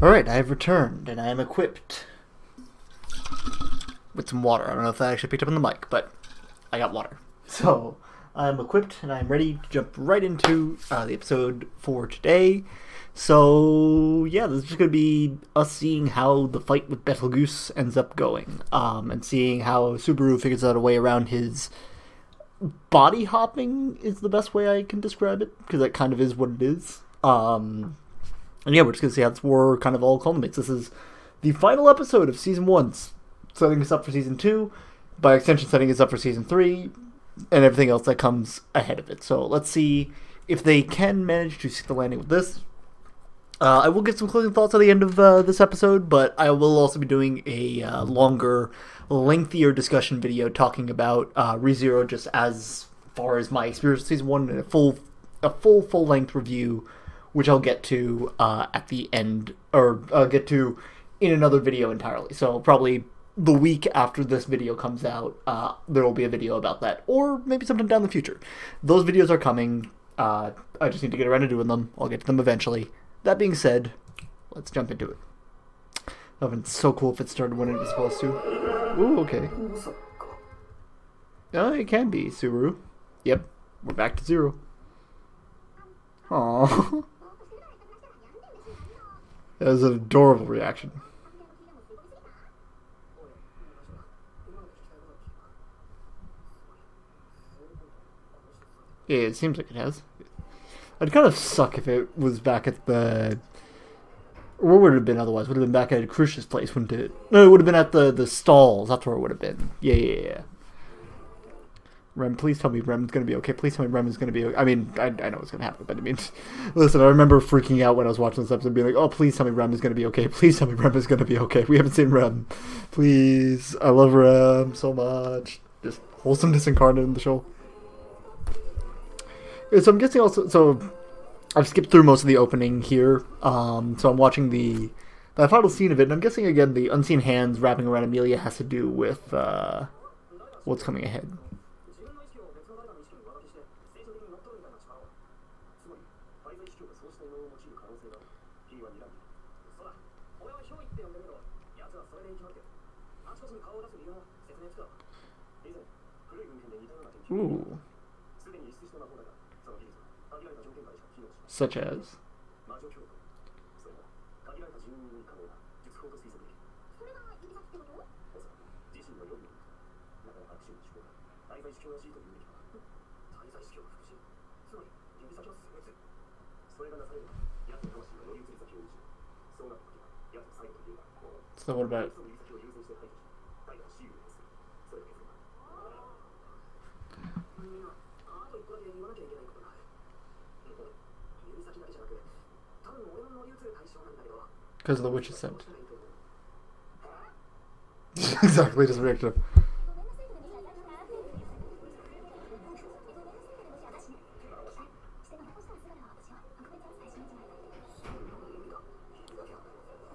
Alright, I have returned, and I am equipped with some water. I don't know if that actually picked up on the mic, but I got water. So, I'm equipped, and I'm ready to jump right into the episode for today. So, yeah, this is just going to be us seeing how the fight with Betelgeuse ends up going, and seeing how Subaru figures out a way around his body hopping is the best way I can describe it, because that kind of is what it is. And yeah, we're just going to see how this war kind of all culminates. This is the final episode of Season 1, setting us up for Season 2, by extension setting us up for Season 3, and everything else that comes ahead of it. So let's see if they can manage to stick the landing with this. I will get some closing thoughts at the end of this episode, but I will also be doing a longer, lengthier discussion video talking about ReZero just as far as my experience with Season 1 and a full-length review, which I'll get to at the end, or I'll get to in another video entirely. So probably the week after this video comes out, there will be a video about that, or maybe sometime down the future. Those videos are coming. I just need to get around to doing them. I'll get to them eventually. That being said, let's jump into it. That would have been so cool if it started when it was supposed to. Ooh, okay. Oh, it can be, Subaru. Yep, we're back to zero. Aww. That was an adorable reaction. Yeah, it seems like it has. It'd kind of suck if it was back at the... Where would it have been otherwise? Would have been back at Krish's place, wouldn't it? No, it would have been at the stalls. That's where it would have been. Yeah. Rem, please tell me Rem's gonna be okay. Please tell me Rem is gonna be okay. I mean, I know what's gonna happen, but I mean, listen, I remember freaking out when I was watching this episode, being like, oh, please tell me Rem is gonna be okay. Please tell me Rem is gonna be okay. We haven't seen Rem. Please. I love Rem so much. Just wholesome disincarnate in the show. So I'm guessing also, so I've skipped through most of the opening here. So I'm watching the final scene of it, and I'm guessing again the unseen hands wrapping around Amelia has to do with what's coming ahead. Ooh. Such as? So what about... Because of the witch's scent. Exactly, just reacted.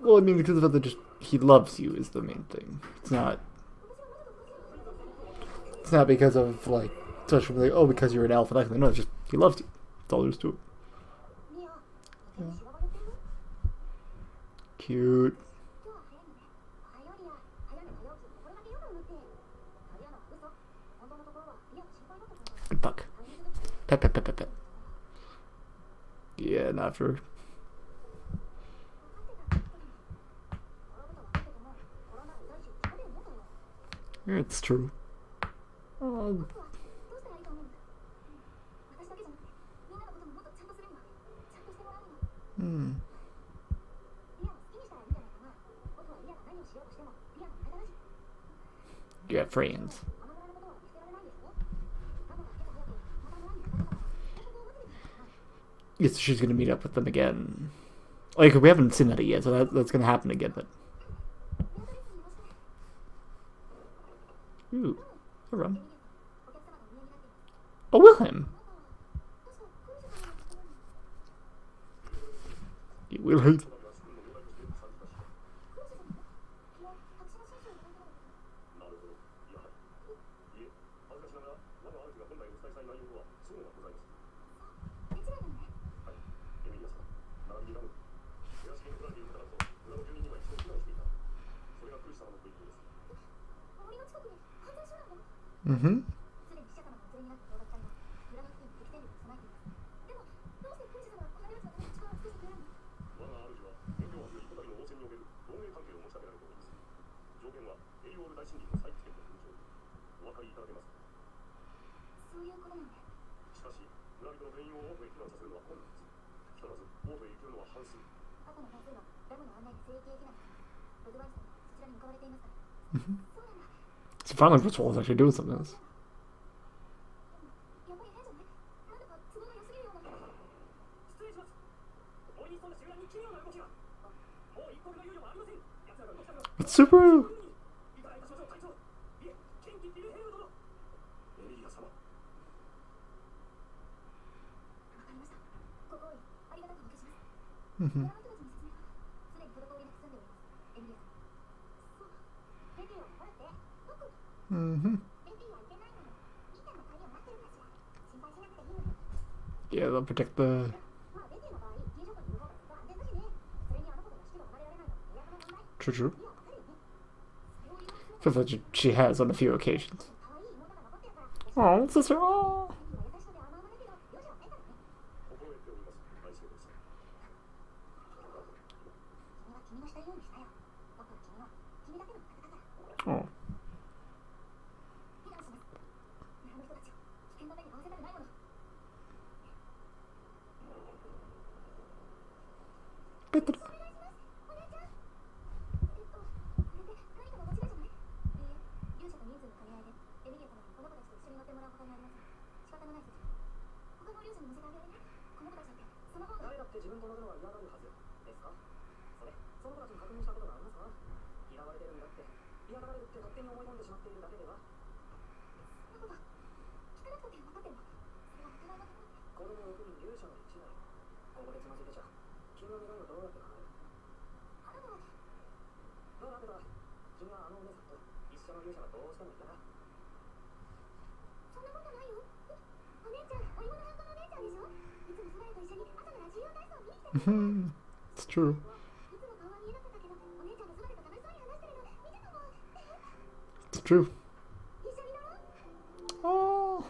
Well, I mean, because of the just he loves you is the main thing. It's not because of like such like, oh, because you're an elf. No, it's just he loves you. That's all there is to it. Yeah. Cute. Good buck. Pet. Yeah, not for... It's true. You have friends. Yes, she's gonna meet up with them again. Like, we haven't seen that yet, so that's gonna happen again, but... Ooh, a rum. Oh, Wilhelm! You Wilhelm. Mm-hmm. Mm-hmm. So finally Ritual is actually doing something else. It's Subaru! Mm-hmm. Mm-hmm. Yeah, they'll protect the... True. I feel like she has on a few occasions. Oh, sister, oh! Oh. Better. Mm-hmm. It's true. It's true. Oh.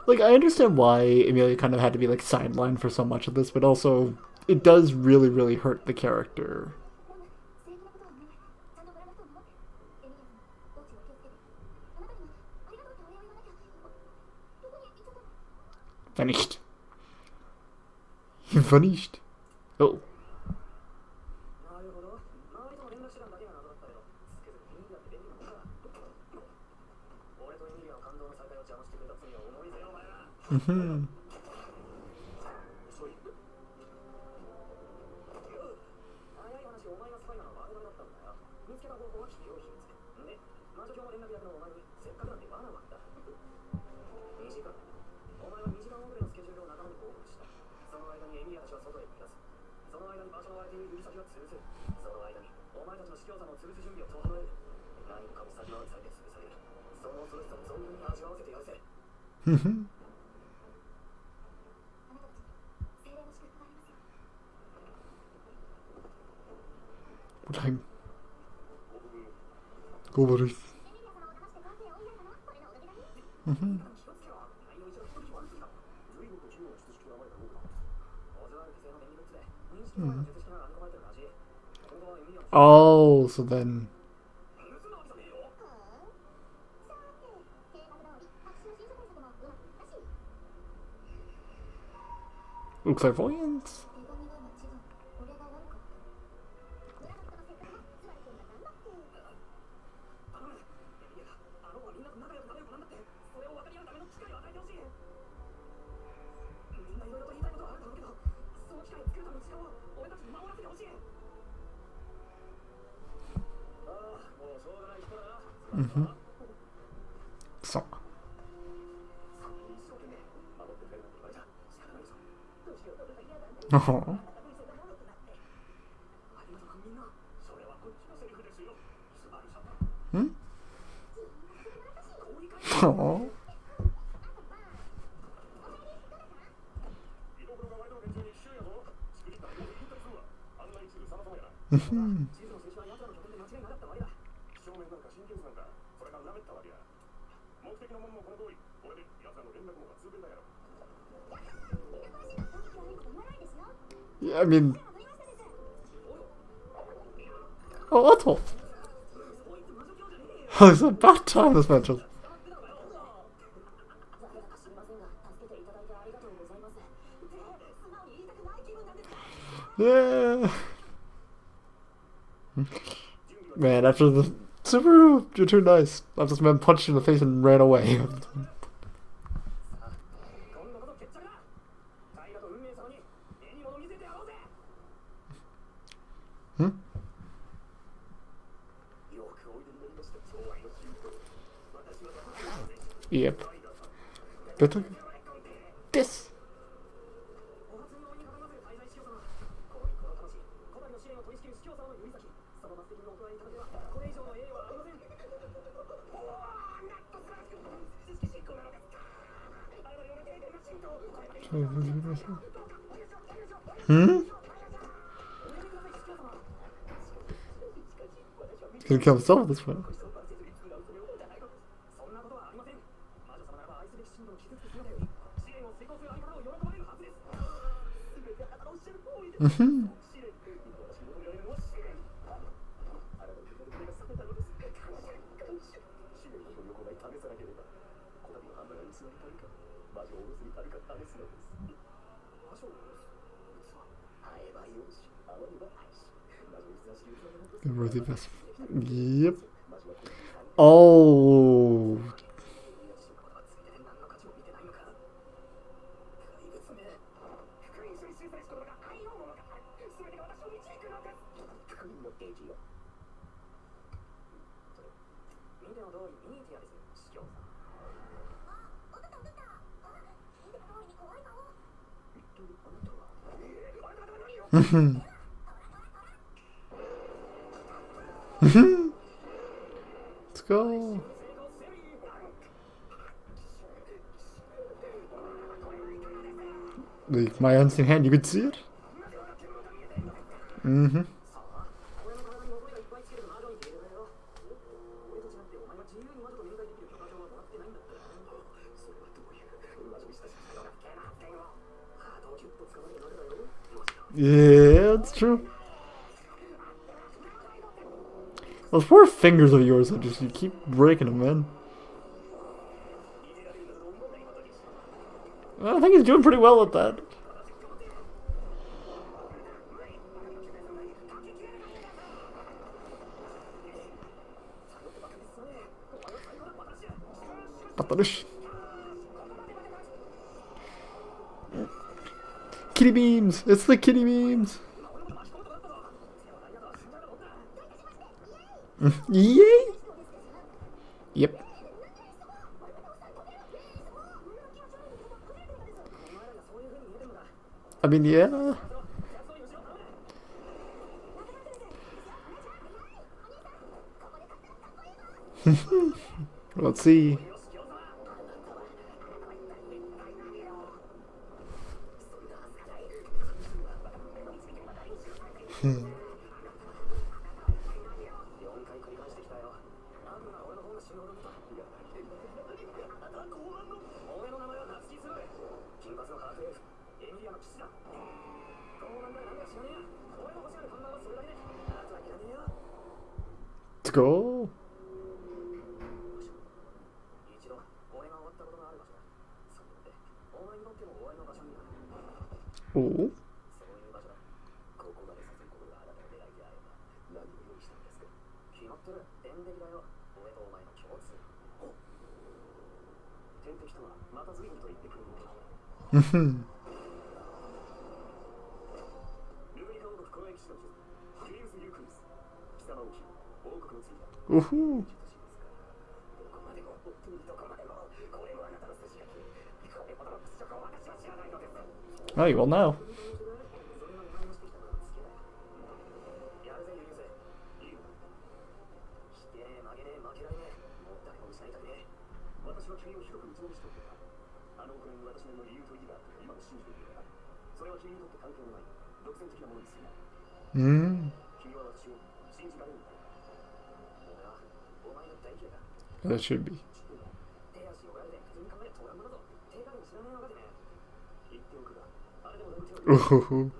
Like, I understand why Emilia kind of had to be, like, sidelined for so much of this, but also, it does really, really hurt the character. Vanished. Vanished. Oh. Mm-hmm. Mm-hmm. Time. Go Mm-hmm. Hmm. Oh, so then... Ooh, clairvoyance? Mm-hmm. So. Oh. Hmm? Oh. Mm-hmm. I mean, oh, Otto. Oh, it's about time this match was. Yeah. Man, after the Subaru, you're too nice. After this man punched you in the face and ran away. Hmm? Yep. Better. This. Hmm? He's gonna kill himself at this point. Mm-hmm. Worthy best. Yep. Oh. Mm-hmm. Let's go. Like my unseen hand, you could see it? Mm-hmm. Yeah, that's true. Those poor fingers of yours that just you keep breaking them, man. I think he's doing pretty well at that. Patarish. Kitty beams! It's the kitty beams! Yay! Yep. I mean, yeah. Let's see. Let's go. Oh. Mm-hmm. Woohoo! Oh, you will know. Hmm. That should be. Ooh.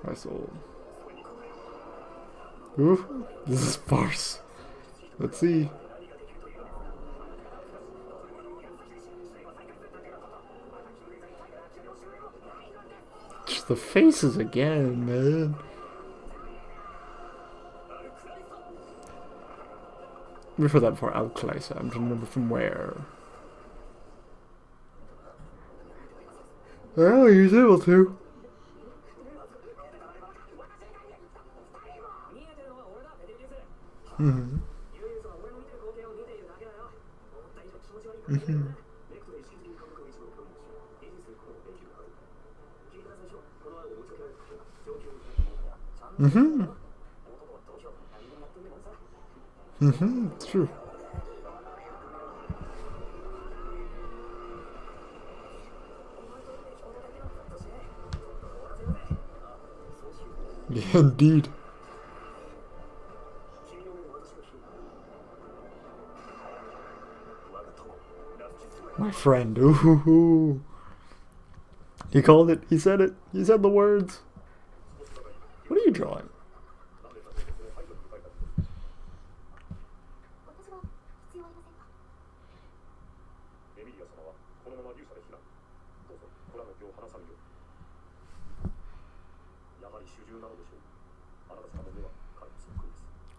My soul. Ooh, this is farce. Let's see. Just the faces again, man. Refer that for Alkleiser. I'm trying to remember from where. Well, he was able to. Mm-hmm. Mm-hmm. Mm-hmm. Mm-hmm. It's true. Yeah, indeed. My friend. Ooh. He called it. He said it. He said the words. What are you drawing?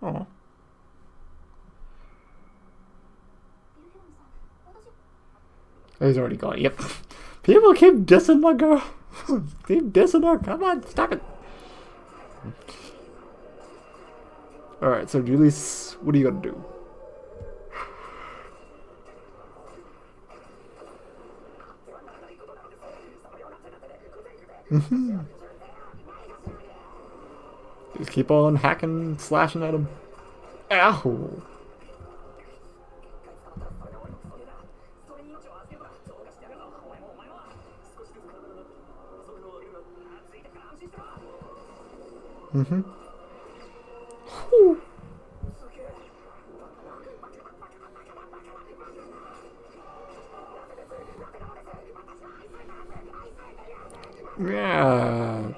Oh. He's already gone. Yep. People keep dissing my girl. Keep dissing her. Come on, stop it. Alright, so Julius, what are you gonna do? Just keep on hacking, slashing at him. Ow! Mm-hmm. Yeah.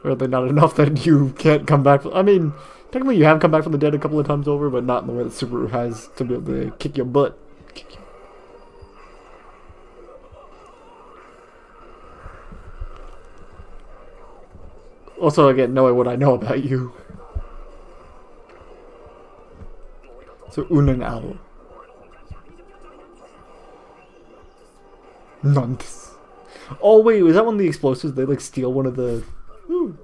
Are they not enough that you can't come back? I mean, technically you have come back from the dead a couple of times over, but not in the way that Subaru has to be able to kick your butt. Also, again, knowing what I know about you. So, Unen Owl. Nonsense. Oh, wait, was that one of the explosives? They, like, steal one of the... Ooh.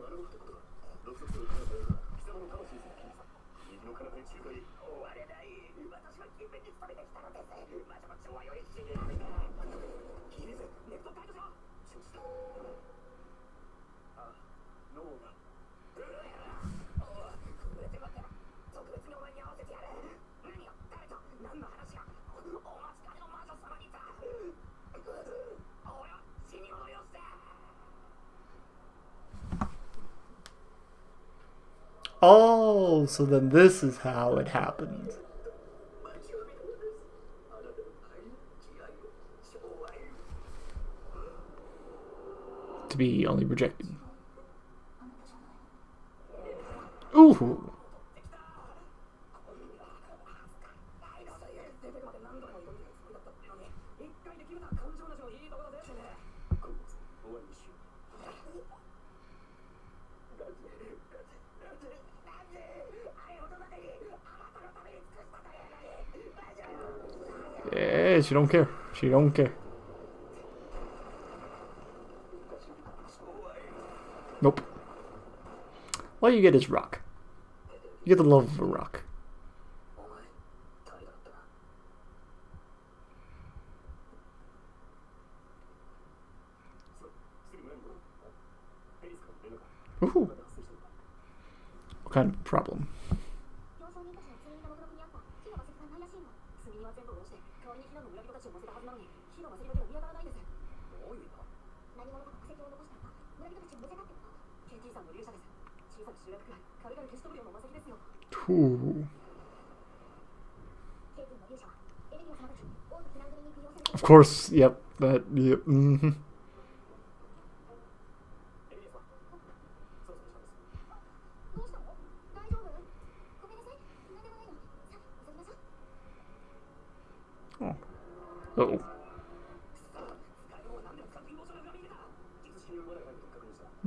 Oh, so then this is how it happened. To be only rejected. Ooh. Yeah, she don't care. She don't care. Nope. All you get is rock. You get the love of a rock. Ooh. What kind of problem? Ooh. Of course, yep, that, yep, mm-hmm. Uh-oh.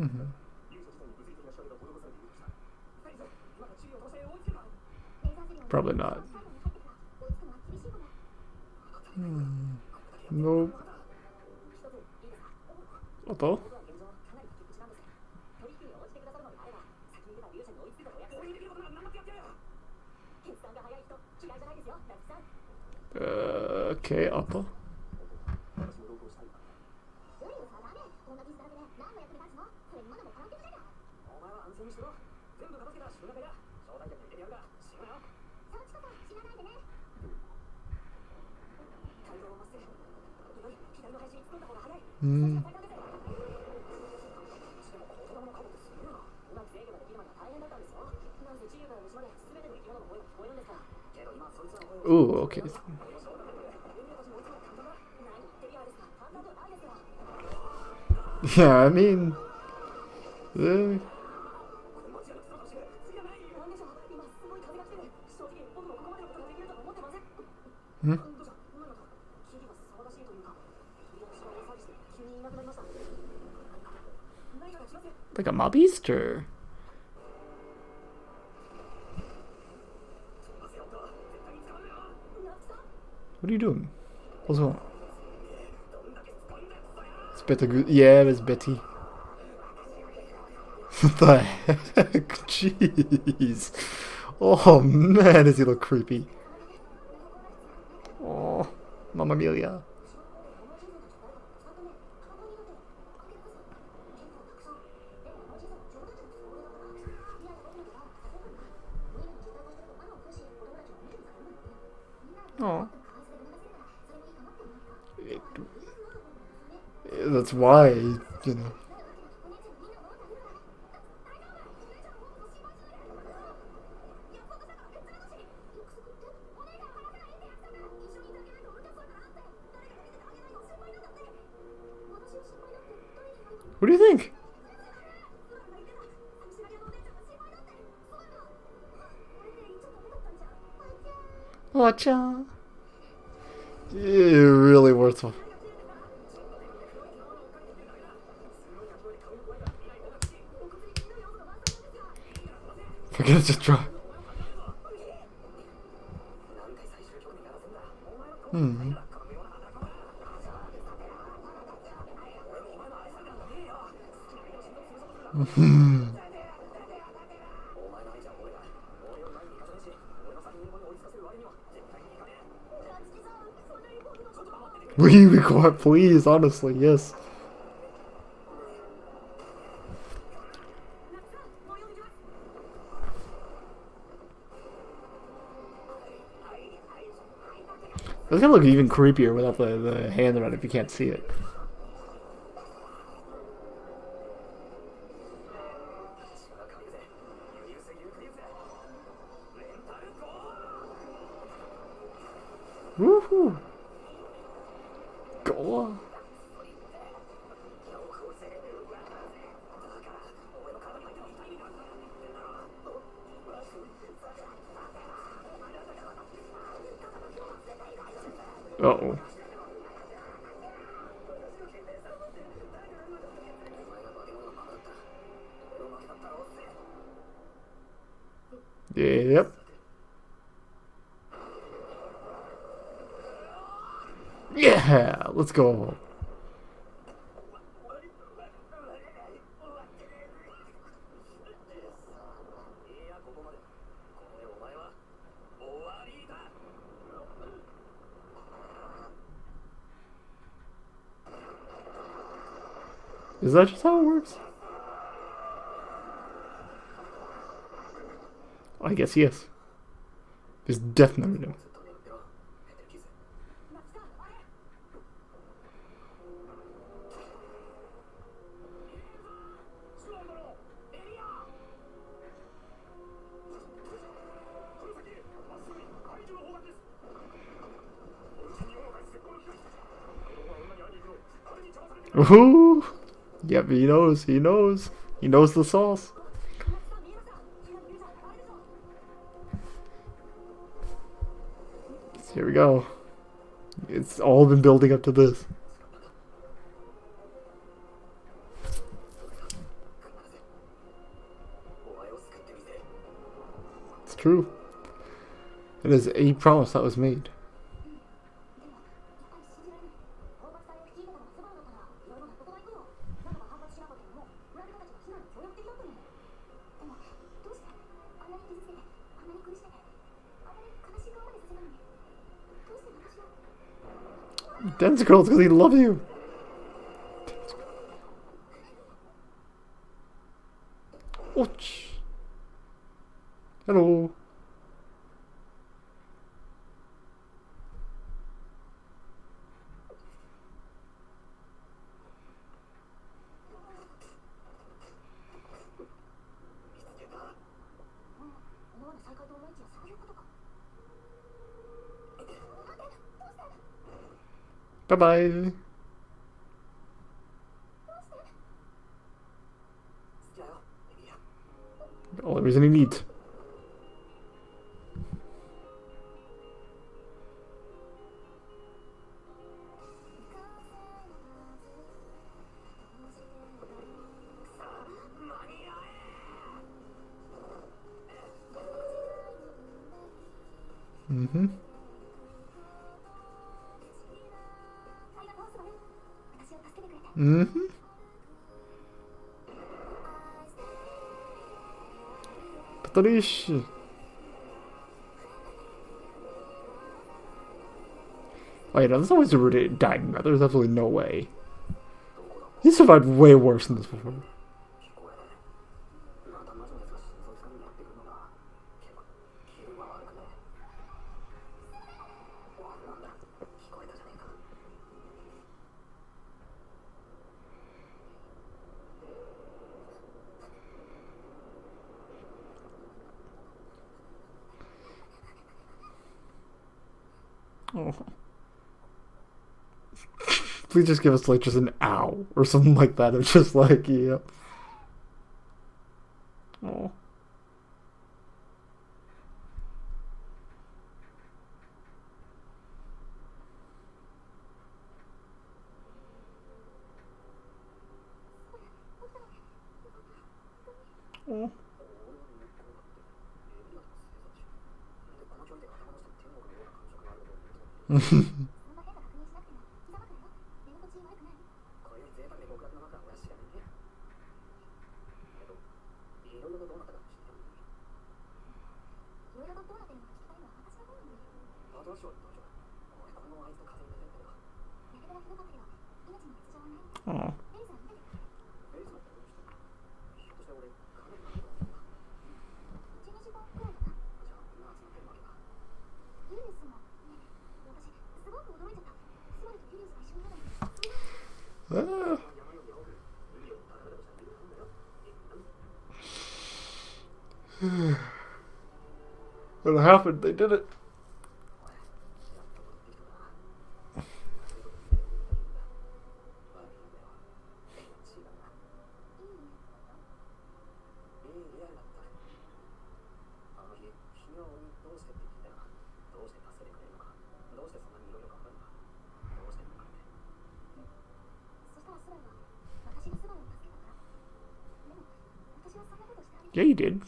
Mm-hmm. Probably not. Nope. Otto? Okay, Otto. Hmm. Ooh, okay. Yeah, I mean... Hmm? Like a mobbeast, or... What are you doing? What's going on? It's better good. Yeah, it's Betty. What the heck? Jeez. Oh man, does he look creepy. Oh, Mamma Mia. Oh. That's why, you know. What do you think? Watcha. Really worth it. Forget it, just try. Hmm. Will you be quiet, please? Honestly, yes. It's gonna look even creepier without the hand around it if you can't see it. Woohoo! Go on. Uh-oh. Yep. Yeah, let's go. Is that just how it works? I guess yes. There's definitely no. Ooh. Yep, he knows. He knows. He knows the sauce. Here we go. It's all been building up to this. It's true. It is a promise that was made. Dance girls, because he loves you. Ouch. Hello. Bye-bye. All the reason he needs. Mm-hmm. Mm-hmm. Patricia. Oh yeah, that's always a root died. There's absolutely no way. He survived way worse than this before. Oh. Please just give us like just an ow or something like that. It's just like, yeah. Oh. Oh. Oh. Ah. What happened? They did it. Yeah, you did.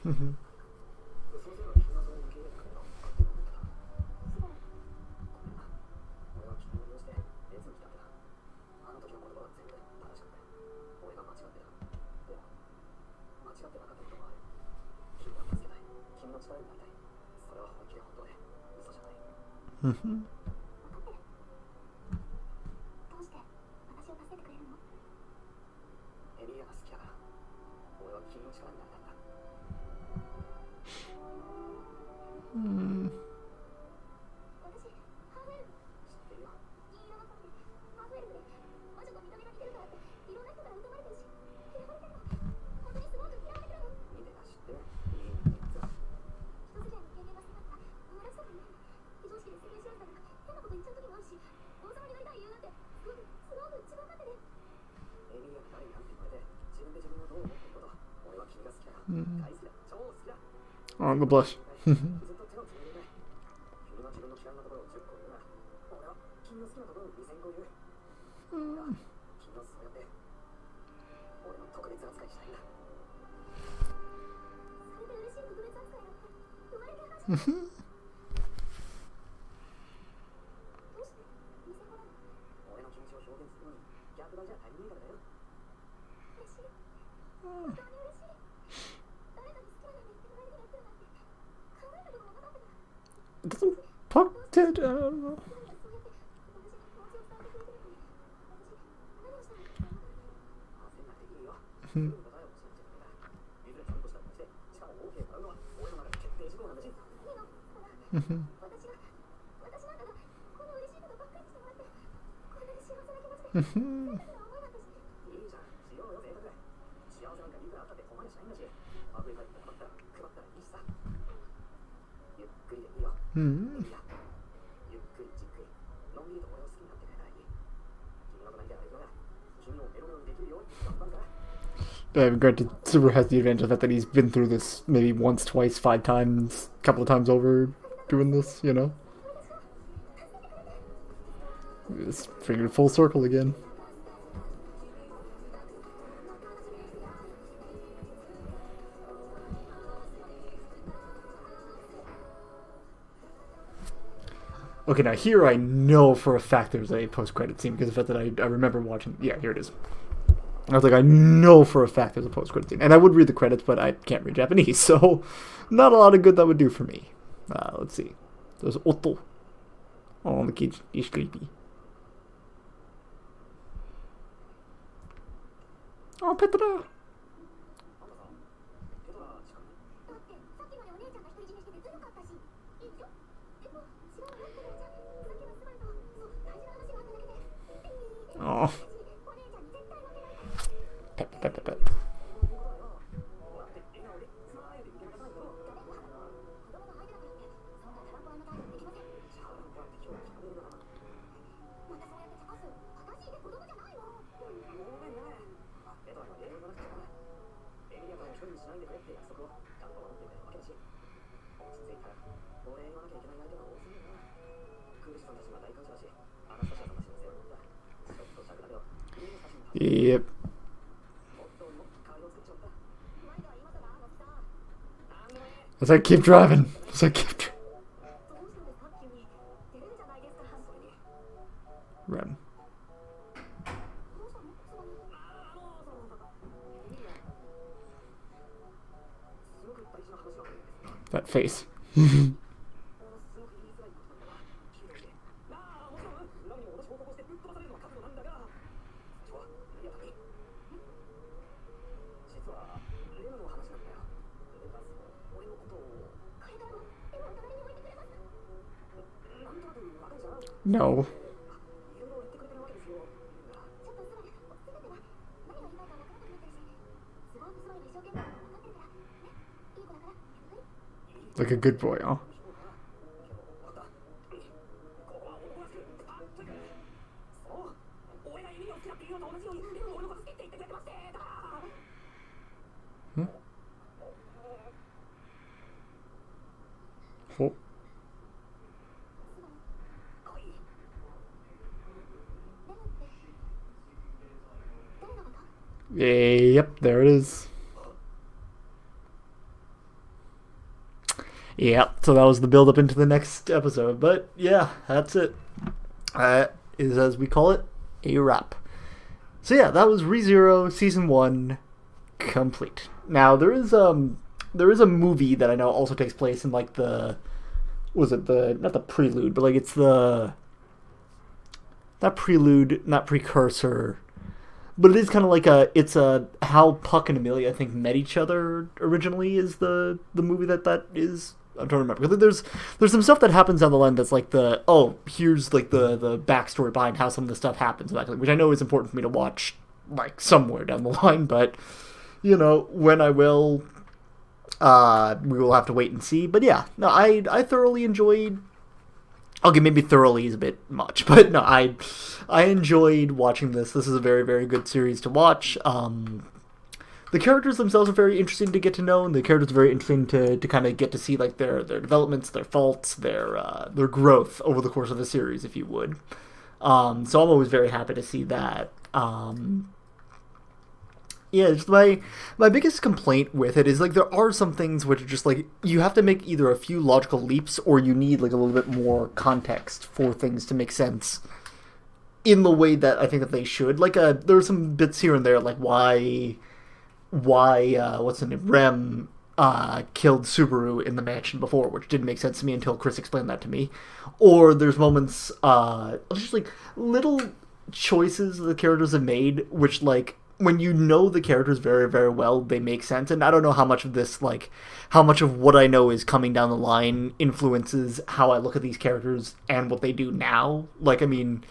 Mm-hmm. Mm. Oh, the blush. Doesn't Puck did? I don't know. Granted, Super has the advantage of that he's been through this maybe once, twice, 5 times, a couple of times over doing this, you know? It's bringing it full circle again. Okay, now here I know for a fact there's a post-credit scene because of the fact that I remember watching... Yeah, here it is. I was like, I know for a fact there's a post-credit scene. And I would read the credits, but I can't read Japanese, so not a lot of good that would do for me. Let's see. There's Otto. Oh, the kid is creepy. Oh, Petra! Oh. Pet. Yep. As I keep driving. Run. That face. No. Like a good boy, huh? Hmm? Oh. Yep, there it is. Yep, so that was the build up into the next episode. But yeah, that's it. Is, as we call it, a wrap. So yeah, that was ReZero Season 1 complete. Now there is a movie that I know also takes place in like the, not the prelude, but like it's the, not prelude, not precursor, but it is kind of like it's how Puck and Amelia I think met each other originally is the movie that is. I'm trying to remember. There's some stuff that happens down the line that's like here's like the backstory behind how some of the stuff happens, which I know is important for me to watch like somewhere down the line, but you know, when I will, we will have to wait and see. But yeah, no, I thoroughly enjoyed. Okay, maybe thoroughly is a bit much, but no, I enjoyed watching this. This is a very, very good series to watch. the characters themselves are very interesting to get to know, and the characters are very interesting to kind of get to see like their developments, their faults, their growth over the course of the series, if you would. So I'm always very happy to see that. Yeah, just my biggest complaint with it is like there are some things which are just like you have to make either a few logical leaps or you need like a little bit more context for things to make sense in the way that I think that they should. Like there are some bits here and there like why what's the name, Rem killed Subaru in the mansion before, which didn't make sense to me until Chris explained that to me. Or there's moments just like little choices the characters have made which like when you know the characters very, very well, they make sense. And I don't know how much of this, like, how much of what I know is coming down the line influences how I look at these characters and what they do now. Like, I mean,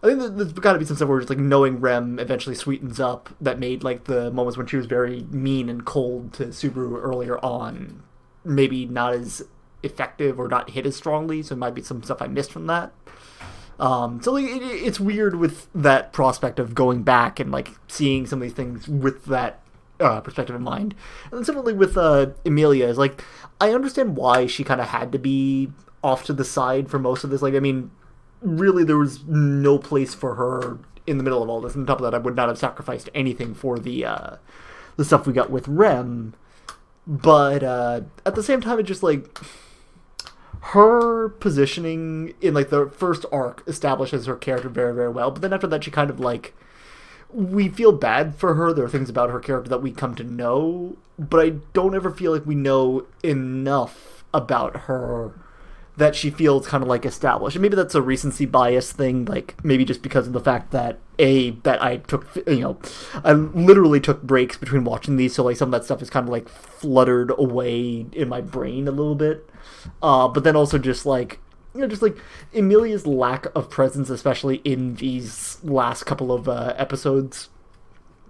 I think that there's got to be some stuff where just, like, knowing Rem eventually sweetens up that made, like, the moments when she was very mean and cold to Subaru earlier on maybe not as effective or not hit as strongly. So it might be some stuff I missed from that. So like, it's weird with that prospect of going back and like seeing some of these things with that perspective in mind. And then similarly with Emilia, is like I understand why she kind of had to be off to the side for most of this. Like, I mean, really there was no place for her in the middle of all this. And on top of that, I would not have sacrificed anything for the stuff we got with Rem. But at the same time, it just like her positioning in like the first arc establishes her character very, very well, but then after that she kind of like we feel bad for her. There are things about her character that we come to know, but I don't ever feel like we know enough about her that she feels kind of like established. And maybe that's a recency bias thing, like maybe just because of the fact that that I took, I literally took breaks between watching these, so like some of that stuff is kind of like fluttered away in my brain a little bit. But then also just like, just like Emilia's lack of presence, especially in these last couple of episodes,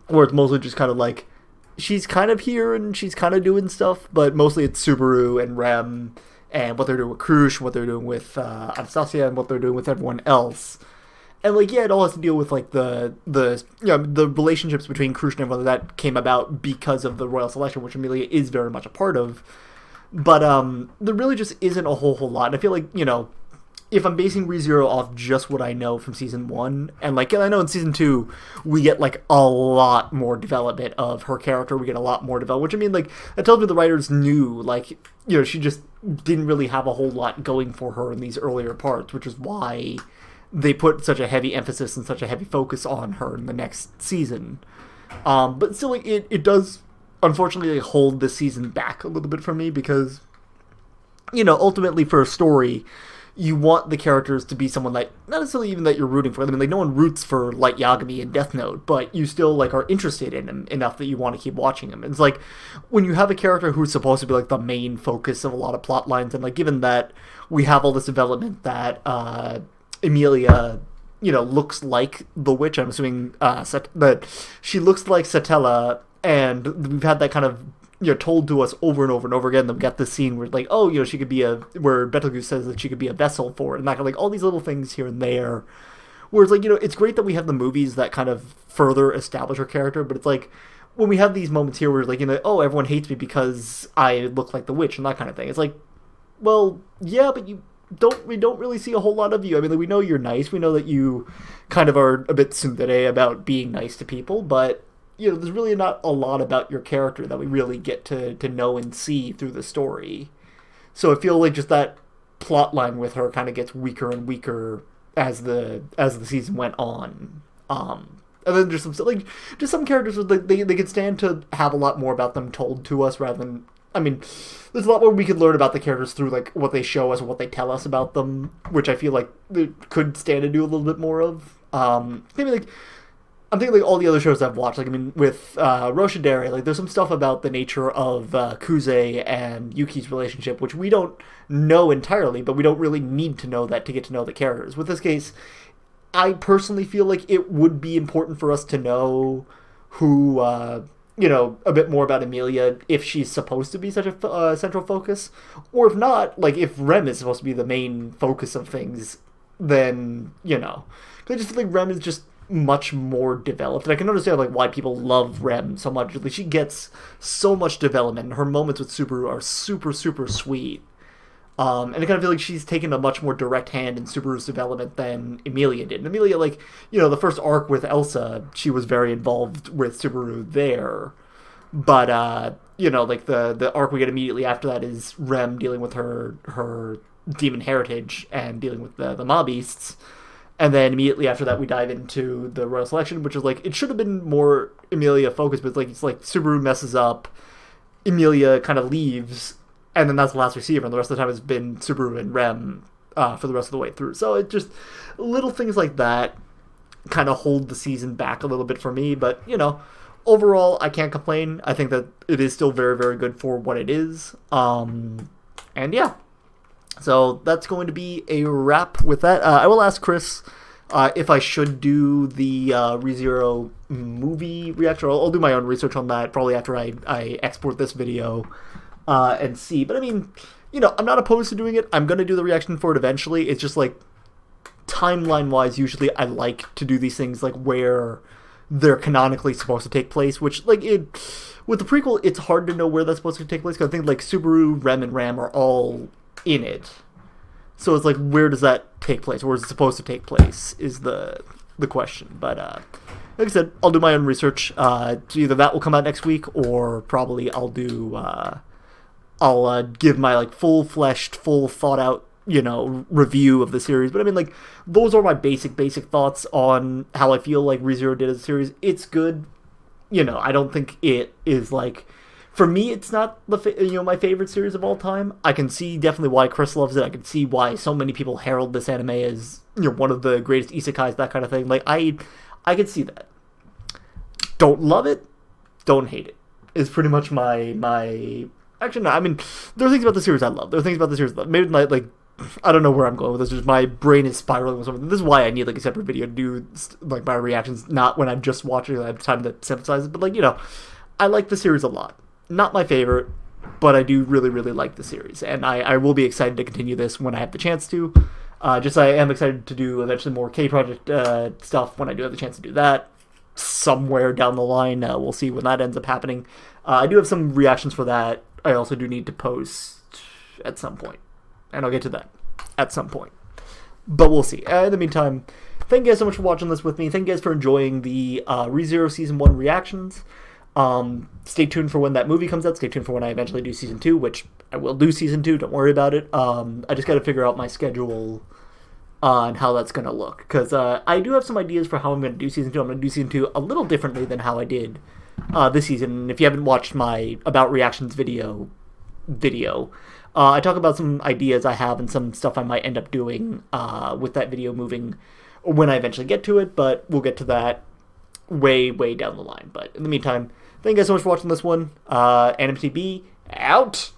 where it's mostly just kind of like, she's kind of here and she's kind of doing stuff, but mostly it's Subaru and Rem and what they're doing with Krush, what they're doing with Anastasia, and what they're doing with everyone else. And like, yeah, it all has to deal with like the relationships between Krush and everyone that came about because of the royal selection, which Emilia is very much a part of. But there really just isn't a whole lot. And I feel like, if I'm basing ReZero off just what I know from Season 1, and like, I know in Season 2, we get like a lot more development of her character, we get a lot more development, which I mean, like, that tells me the writers knew, like, she just didn't really have a whole lot going for her in these earlier parts, which is why they put such a heavy emphasis and such a heavy focus on her in the next season. But still, like, it does unfortunately hold this season back a little bit from me because, ultimately for a story, you want the characters to be someone that, not necessarily even that you're rooting for. I mean, like, no one roots for Light Yagami and Death Note, but you still, like, are interested in them enough that you want to keep watching them. It's like, when you have a character who's supposed to be, like, the main focus of a lot of plot lines, and, like, given that we have all this development that Emilia, looks like the witch, I'm assuming that she looks like Satella, and we've had that kind of told to us over and over and over again. Then we got this scene where like, she could be where Betelgeuse says that she could be a vessel for it, and that kind of like all these little things here and there. Whereas like, it's great that we have the movies that kind of further establish her character, but it's like when we have these moments here where like, everyone hates me because I look like the witch and that kind of thing. It's like, well, yeah, but we don't really see a whole lot of you. I mean, like, we know you're nice. We know that you kind of are a bit tsundere about being nice to people, but there's really not a lot about your character that we really get to know and see through the story. So I feel like just that plot line with her kind of gets weaker and weaker as the season went on. And then there's some characters where they can stand to have a lot more about them told to us rather than, I mean, there's a lot more we could learn about the characters through like what they show us and what they tell us about them, which I feel like they could stand to do a little bit more of. Maybe like, I'm thinking like all the other shows I've watched, like I mean with Roshidere, like there's some stuff about the nature of Kuze and Yuki's relationship which we don't know entirely, but we don't really need to know that to get to know the characters. With this case, I personally feel like it would be important for us to know who, a bit more about Emilia if she's supposed to be such a central focus, or if not, like if Rem is supposed to be the main focus of things, then, I just feel like Rem is just much more developed. And I can understand like why people love Rem so much. Like, she gets so much development. Her moments with Subaru are super, super sweet. And I kind of feel like she's taken a much more direct hand in Subaru's development than Emilia did. And Emilia, like, the first arc with Elsa, she was very involved with Subaru there. But, like, the arc we get immediately after that is Rem dealing with her demon heritage and dealing with the Maw Beasts. And then immediately after that, we dive into the Royal Selection, which is, like, it should have been more Emilia focused, but, it's like Subaru messes up, Emilia kind of leaves, and then that's the last we see of her, and the rest of the time has been Subaru and Rem for the rest of the way through. So it just, little things like that kind of hold the season back a little bit for me. But, overall, I can't complain. I think that it is still very, very good for what it is. And yeah. So that's going to be a wrap with that. I will ask Chris if I should do the ReZero movie reaction. I'll do my own research on that probably after I export this video. And see. But I mean, I'm not opposed to doing it. I'm going to do the reaction for it eventually. It's just like, timeline-wise, usually I like to do these things like where they're canonically supposed to take place, which, like, with the prequel, it's hard to know where that's supposed to take place, because I think, like, Subaru, Rem, and Ram are all in it. So it's like, where does that take place? Where is it supposed to take place is the question. But, like I said, I'll do my own research. So either that will come out next week, or probably I'll do... I'll give my, like, full-fleshed, full thought-out, review of the series. But I mean, like, those are my basic thoughts on how I feel like ReZero did as a series. It's good. I don't think it is, like... For me, it's not, my favorite series of all time. I can see definitely why Chris loves it. I can see why so many people herald this anime as, one of the greatest isekais, that kind of thing. Like, I can see that. Don't love it. Don't hate it. Is pretty much my... Actually, no. I mean, there are things about the series I love. There are things about the series that maybe like I don't know where I'm going with this. Just my brain is spiraling with something. This is why I need like a separate video to do like my reactions. Not when I'm just watching it, I have time to synthesize it. But like I like the series a lot. Not my favorite, but I do really really like the series, and I will be excited to continue this when I have the chance to. I am excited to do eventually more K Project stuff when I do have the chance to do that. Somewhere down the line, we'll see when that ends up happening. I do have some reactions for that. I also do need to post at some point, and I'll get to that at some point. But we'll see. In the meantime, thank you guys so much for watching this with me. Thank you guys for enjoying the ReZero Season 1 reactions. Stay tuned for when that movie comes out. Stay tuned for when I eventually do Season 2, which I will do Season 2. Don't worry about it. I just got to figure out my schedule on how that's going to look. Because I do have some ideas for how I'm going to do Season 2. I'm going to do Season 2 a little differently than how I did this season. If you haven't watched my About Reactions video, I talk about some ideas I have and some stuff I might end up doing with that video moving when I eventually get to it, but we'll get to that way down the line. But in the meantime, thank you guys so much for watching this one. Ani-mity out!